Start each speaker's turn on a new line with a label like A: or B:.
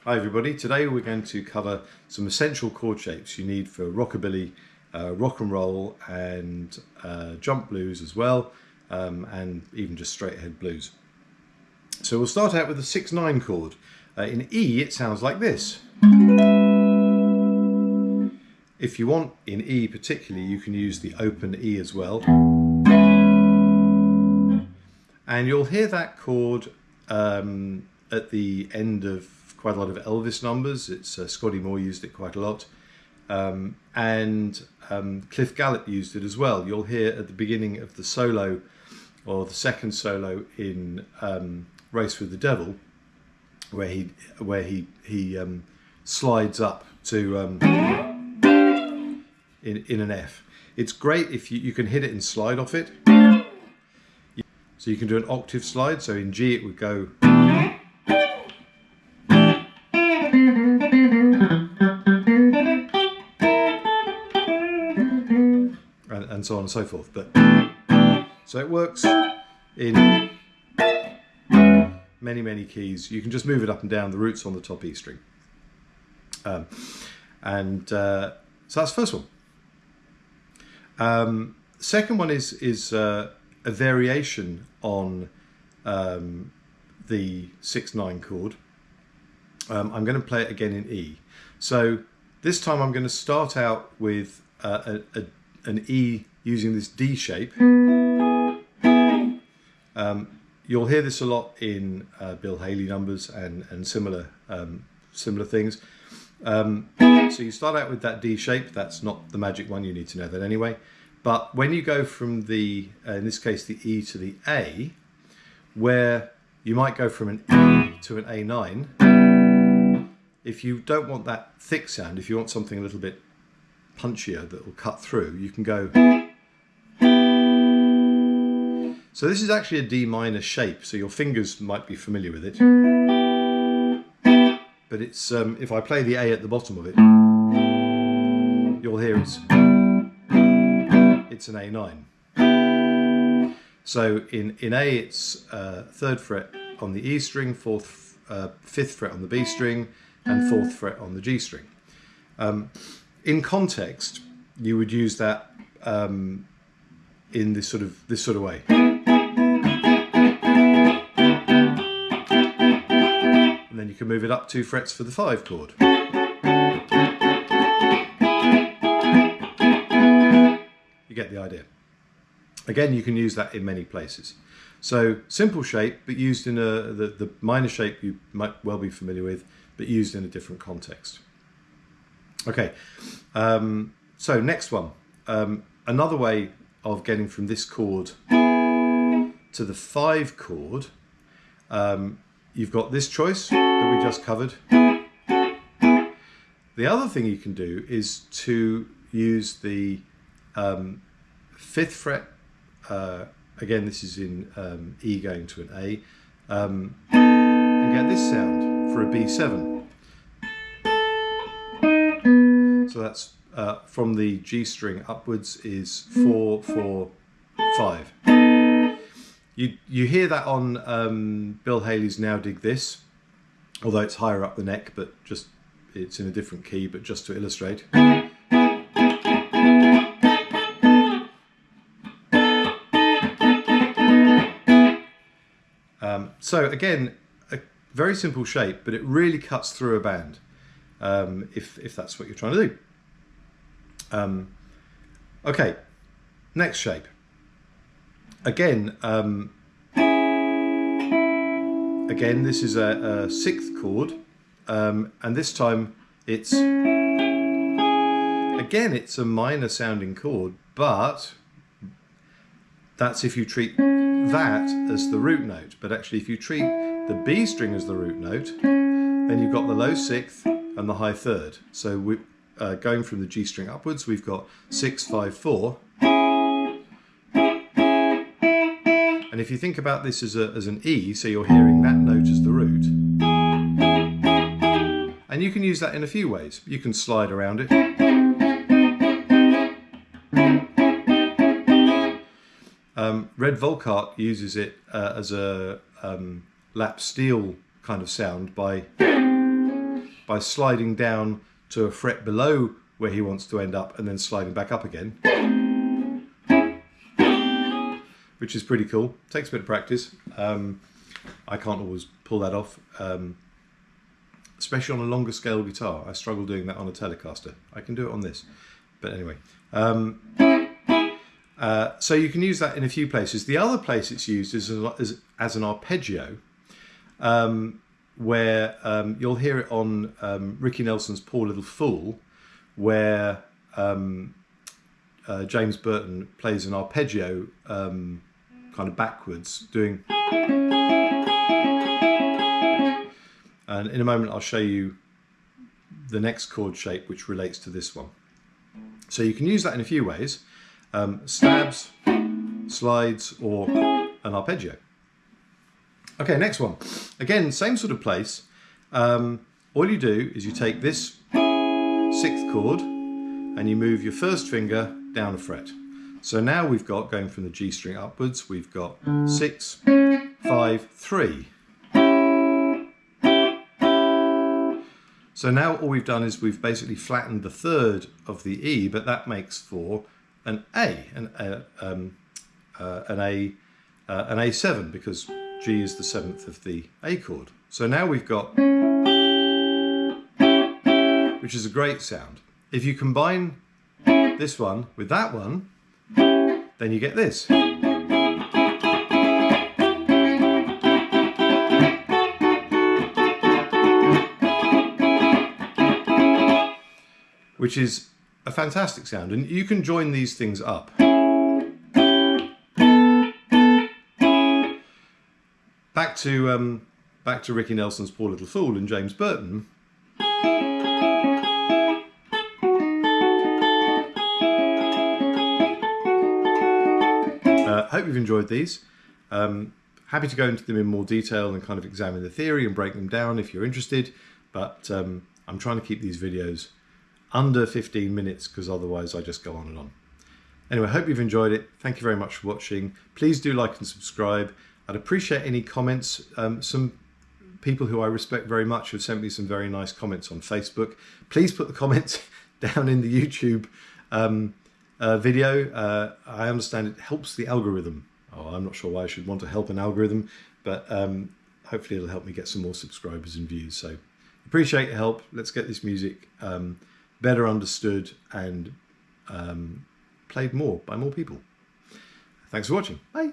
A: Hi everybody, today we're going to cover some essential chord shapes you need for rockabilly, rock and roll and jump blues as well, and even just straight ahead blues. So we'll start out with the 6/9 chord. In E it sounds like this. If you want in E particularly, you can use the open E as well. And you'll hear that chord at the end of quite a lot of Elvis numbers. It's Scotty Moore used it quite a lot, and Cliff Gallup used it as well. You'll hear at the beginning of the solo, or the second solo in Race with the Devil, where he slides up to in an F. It's great if you can hit it and slide off it. So you can do an octave slide. So in G it would go. And so on and so forth. But so it works in many keys. You can just move it up and down. The root's on the top E string. So that's the first one. Second one is a variation on the 6/9 chord. I'm going to play it again in E. So this time I'm going to start out with an E using this D shape. You'll hear this a lot in Bill Haley numbers and similar things. So you start out with that D shape. That's not the magic one, you need to know that anyway. But when you go from the, in this case, the E to the A, where you might go from an E to an A9, if you don't want that thick sound, if you want something a little bit punchier that will cut through, you can go. So this is actually a D minor shape, so your fingers might be familiar with it. But it's if I play the A at the bottom of it, you'll hear it's an A9. So in A it's 3rd fret on the E string, 5th fret on the B string, and 4th fret on the G string. In context, you would use that in this sort of way. And then you can move it up 2 frets for the 5 chord. You get the idea. Again, you can use that in many places. So simple shape, but used in the minor shape you might well be familiar with, but used in a different context. Okay, so next one. Another way of getting from this chord to the 5 chord, you've got this choice that we just covered. The other thing you can do is to use the 5th fret, again this is in E going to an A, and get this sound for a B7. So that's from the G string upwards is 4, 4, 5. You hear that on Bill Haley's Now Dig This, although it's higher up the neck, but just it's in a different key, but just to illustrate. So again, a very simple shape, but it really cuts through a band if that's what you're trying to do. Okay, next shape. Again, this is a 6th chord, and this time it's a minor sounding chord, but that's if you treat that as the root note. But actually, if you treat the B string as the root note, then you've got the low 6th and the high 3rd. So we going from the G string upwards, we've got 6, 5, 4. And if you think about this as an E, so you're hearing that note as the root. And you can use that in a few ways. You can slide around it. Red Volkart uses it as a lap steel kind of sound by by sliding down to a fret below where he wants to end up and then sliding back up again, which is pretty cool. Takes a bit of practice. I can't always pull that off, especially on a longer scale guitar. I struggle doing that on a Telecaster. I can do it on this, but anyway. So you can use that in a few places. The other place it's used is as an arpeggio, where you'll hear it on Ricky Nelson's Poor Little Fool, where James Burton plays an arpeggio kind of backwards, doing... And in a moment I'll show you the next chord shape which relates to this one. So you can use that in a few ways. Stabs, slides, or an arpeggio. Okay, next one. Again, same sort of place. All you do is you take this 6th chord and you move your first finger down a fret. So now we've got, going from the G string upwards, we've got 6, 5, 3. So now all we've done is we've basically flattened the 3rd of the E, but that makes for an A, an A7, because G is the 7th of the A chord. So now we've got, which is a great sound. If you combine this one with that one, then you get this. Which is a fantastic sound, and you can join these things up. Back to Ricky Nelson's Poor Little Fool and James Burton. Hope you've enjoyed these. Happy to go into them in more detail and kind of examine the theory and break them down if you're interested, but I'm trying to keep these videos under 15 minutes because otherwise I just go on and on. Anyway, I hope you've enjoyed it. Thank you very much for watching. Please do like and subscribe. I'd appreciate any comments. Some people who I respect very much have sent me some very nice comments on Facebook. Please put the comments down in the YouTube video. I understand it helps the algorithm. Oh, I'm not sure why I should want to help an algorithm, but hopefully it'll help me get some more subscribers and views. So appreciate your help. Let's get this music better understood and played more by more people. Thanks for watching. Bye.